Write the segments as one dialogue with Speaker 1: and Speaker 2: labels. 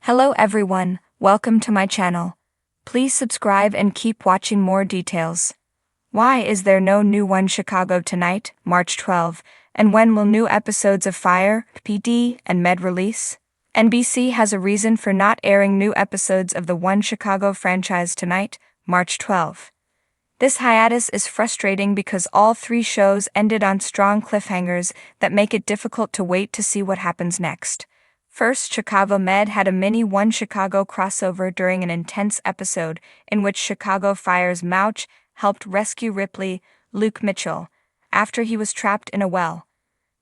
Speaker 1: Hello everyone, welcome to my channel. Please subscribe and keep watching more details. Why is there no new One Chicago tonight, March 12, and when will new episodes of Fire, PD, and Med release? NBC has a reason for not airing new episodes of the One Chicago franchise tonight, March 12. This hiatus is frustrating because all three shows ended on strong cliffhangers that make it difficult to wait to see what happens next. First, Chicago Med had a mini One Chicago crossover during an intense episode in which Chicago Fire's Mouch helped rescue Ripley, Luke Mitchell, after he was trapped in a well.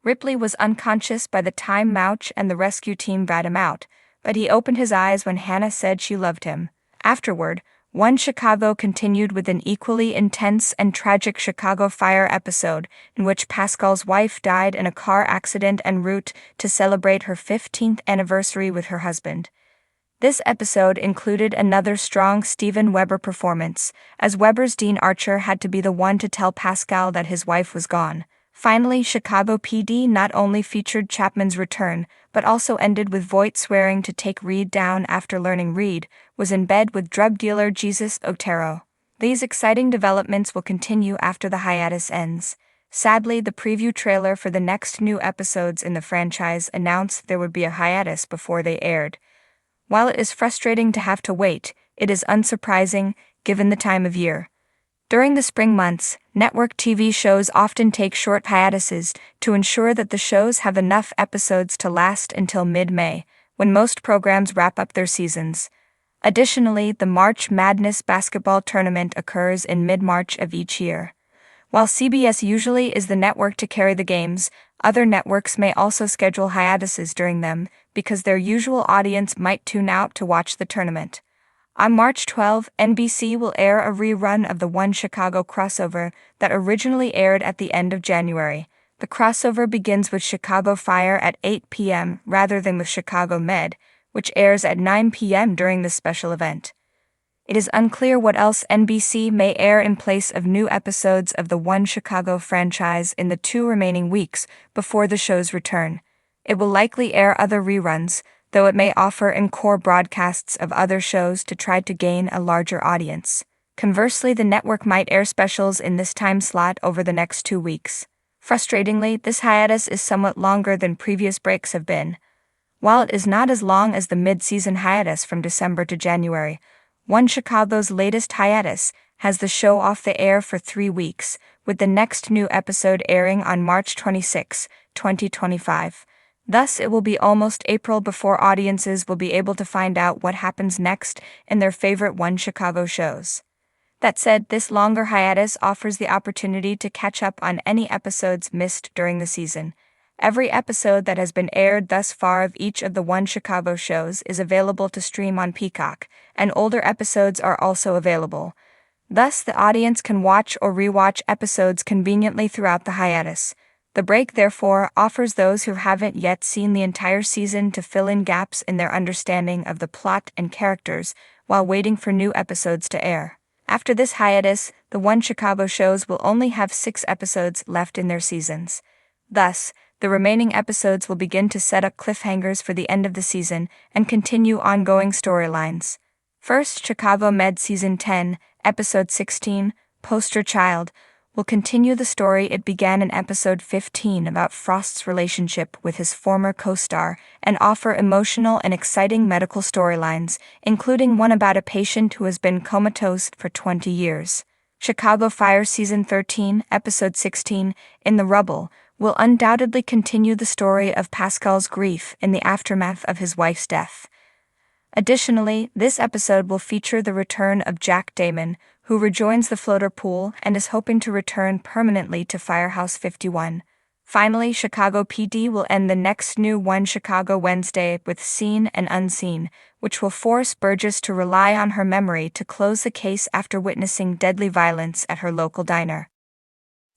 Speaker 1: Ripley was unconscious by the time Mouch and the rescue team got him out, but he opened his eyes when Hannah said she loved him. Afterward, One Chicago continued with an equally intense and tragic Chicago Fire episode in which Pascal's wife died in a car accident en route to celebrate her 15th anniversary with her husband. This episode included another strong Steven Weber performance, as Weber's Dean Archer had to be the one to tell Pascal that his wife was gone. Finally, Chicago PD not only featured Chapman's return, but also ended with Voight swearing to take Reed down after learning Reed was in bed with drug dealer Jesus Otero. These exciting developments will continue after the hiatus ends. Sadly, the preview trailer for the next new episodes in the franchise announced there would be a hiatus before they aired. While it is frustrating to have to wait, it is unsurprising, given the time of year. During the spring months, network TV shows often take short hiatuses to ensure that the shows have enough episodes to last until mid-May, when most programs wrap up their seasons. Additionally, the March Madness basketball tournament occurs in mid-March of each year. While CBS usually is the network to carry the games, other networks may also schedule hiatuses during them because their usual audience might tune out to watch the tournament. On March 12, NBC will air a rerun of the One Chicago crossover that originally aired at the end of January. The crossover begins with Chicago Fire at 8 p.m. rather than with Chicago Med, which airs at 9 p.m. during this special event. It is unclear what else NBC may air in place of new episodes of the One Chicago franchise in the 2 remaining weeks before the show's return. It will likely air other reruns, though it may offer encore broadcasts of other shows to try to gain a larger audience. Conversely, the network might air specials in this time slot over the next 2 weeks. Frustratingly, this hiatus is somewhat longer than previous breaks have been. While it is not as long as the mid-season hiatus from December to January, One Chicago's latest hiatus has the show off the air for 3 weeks, with the next new episode airing on March 26, 2025. Thus, it will be almost April before audiences will be able to find out what happens next in their favorite One Chicago shows. That said, this longer hiatus offers the opportunity to catch up on any episodes missed during the season. Every episode that has been aired thus far of each of the One Chicago shows is available to stream on Peacock, and older episodes are also available. Thus, the audience can watch or rewatch episodes conveniently throughout the hiatus. The break, therefore, offers those who haven't yet seen the entire season to fill in gaps in their understanding of the plot and characters while waiting for new episodes to air. After this hiatus, the One Chicago shows will only have 6 episodes left in their seasons. Thus, the remaining episodes will begin to set up cliffhangers for the end of the season and continue ongoing storylines. First, Chicago Med Season 10, Episode 16, Poster Child, will continue the story it began in Episode 15 about Frost's relationship with his former co-star and offer emotional and exciting medical storylines, including one about a patient who has been comatose for 20 years. Chicago Fire Season 13, Episode 16, In the Rubble, will undoubtedly continue the story of Pascal's grief in the aftermath of his wife's death. Additionally, this episode will feature the return of Jack Damon, who rejoins the floater pool and is hoping to return permanently to Firehouse 51. Finally, Chicago PD will end the next new One Chicago Wednesday with Seen and Unseen, which will force Burgess to rely on her memory to close the case after witnessing deadly violence at her local diner.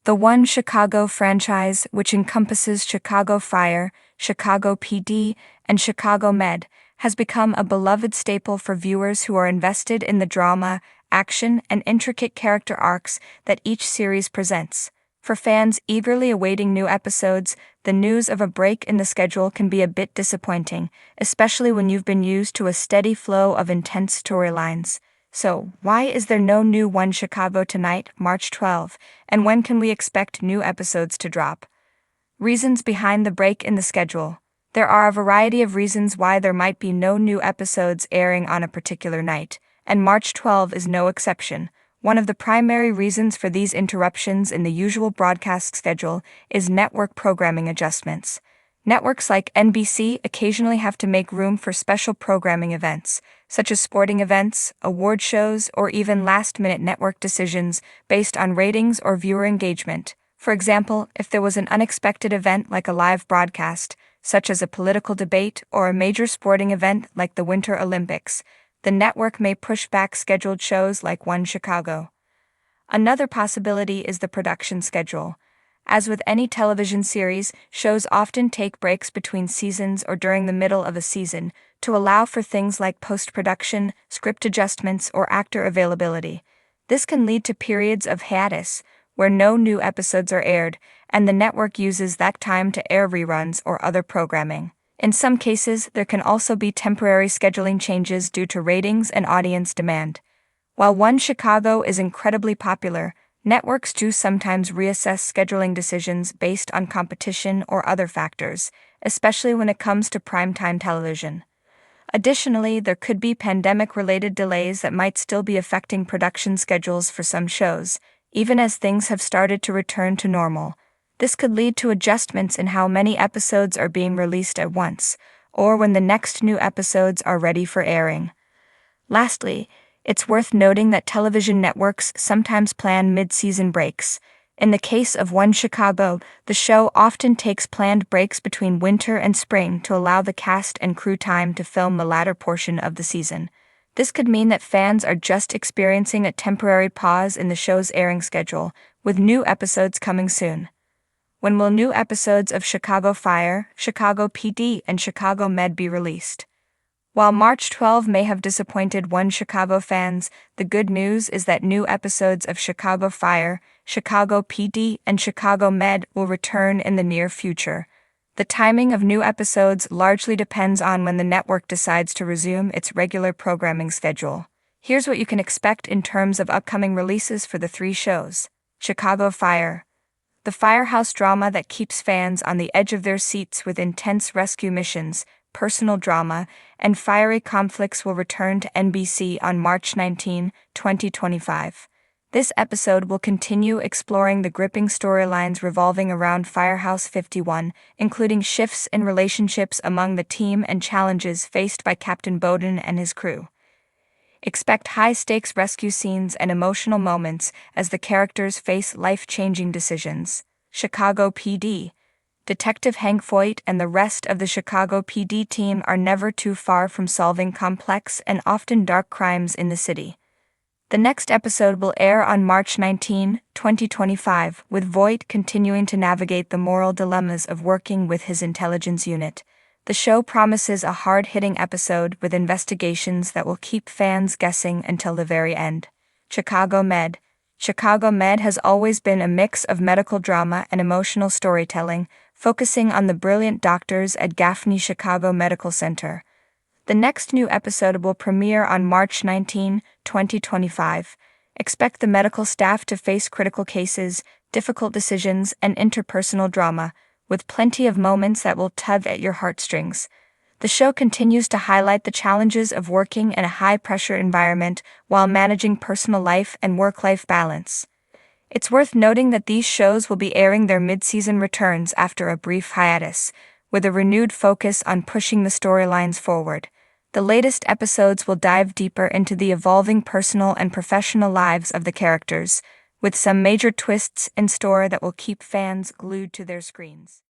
Speaker 1: The One Chicago franchise, which encompasses Chicago Fire, Chicago PD, and Chicago Med, has become a beloved staple for viewers who are invested in the drama, action, and intricate character arcs that each series presents. For fans eagerly awaiting new episodes, the news of a break in the schedule can be a bit disappointing, especially when you've been used to a steady flow of intense storylines. So, why is there no new One Chicago tonight, March 12, and when can we expect new episodes to drop? Reasons behind the break in the schedule. There are a variety of reasons why there might be no new episodes airing on a particular night, and March 12 is no exception. One of the primary reasons for these interruptions in the usual broadcast schedule is network programming adjustments. Networks like NBC occasionally have to make room for special programming events, such as sporting events, award shows, or even last-minute network decisions based on ratings or viewer engagement. For example, if there was an unexpected event like a live broadcast, such as a political debate or a major sporting event like the Winter Olympics, the network may push back scheduled shows like One Chicago. Another possibility is the production schedule. As with any television series, shows often take breaks between seasons or during the middle of a season to allow for things like post-production, script adjustments, or actor availability. This can lead to periods of hiatus, where no new episodes are aired, and the network uses that time to air reruns or other programming. In some cases, there can also be temporary scheduling changes due to ratings and audience demand. While One Chicago is incredibly popular, networks do sometimes reassess scheduling decisions based on competition or other factors, especially when it comes to primetime television. Additionally, there could be pandemic-related delays that might still be affecting production schedules for some shows, even as things have started to return to normal. This could lead to adjustments in how many episodes are being released at once, or when the next new episodes are ready for airing. Lastly, it's worth noting that television networks sometimes plan mid-season breaks. In the case of One Chicago, the show often takes planned breaks between winter and spring to allow the cast and crew time to film the latter portion of the season. This could mean that fans are just experiencing a temporary pause in the show's airing schedule, with new episodes coming soon. When will new episodes of Chicago Fire, Chicago PD, and Chicago Med be released? While March 12 may have disappointed One Chicago fans, the good news is that new episodes of Chicago Fire, Chicago PD, and Chicago Med will return in the near future. The timing of new episodes largely depends on when the network decides to resume its regular programming schedule. Here's what you can expect in terms of upcoming releases for the three shows. Chicago Fire. The firehouse drama that keeps fans on the edge of their seats with intense rescue missions, personal drama, and fiery conflicts will return to NBC on March 19, 2025. This episode will continue exploring the gripping storylines revolving around Firehouse 51, including shifts in relationships among the team and challenges faced by Captain Bowden and his crew. Expect high-stakes rescue scenes and emotional moments as the characters face life-changing decisions. Chicago PD. Detective Hank Foyt and the rest of the Chicago PD team are never too far from solving complex and often dark crimes in the city. The next episode will air on March 19, 2025, with Voight continuing to navigate the moral dilemmas of working with his intelligence unit. The show promises a hard-hitting episode with investigations that will keep fans guessing until the very end. Chicago Med. Chicago Med has always been a mix of medical drama and emotional storytelling, focusing on the brilliant doctors at Gaffney Chicago Medical Center. The next new episode will premiere on March 19, 2025. Expect the medical staff to face critical cases, difficult decisions, and interpersonal drama, with plenty of moments that will tug at your heartstrings. The show continues to highlight the challenges of working in a high-pressure environment while managing personal life and work-life balance. It's worth noting that these shows will be airing their mid-season returns after a brief hiatus, with a renewed focus on pushing the storylines forward. The latest episodes will dive deeper into the evolving personal and professional lives of the characters, with some major twists in store that will keep fans glued to their screens.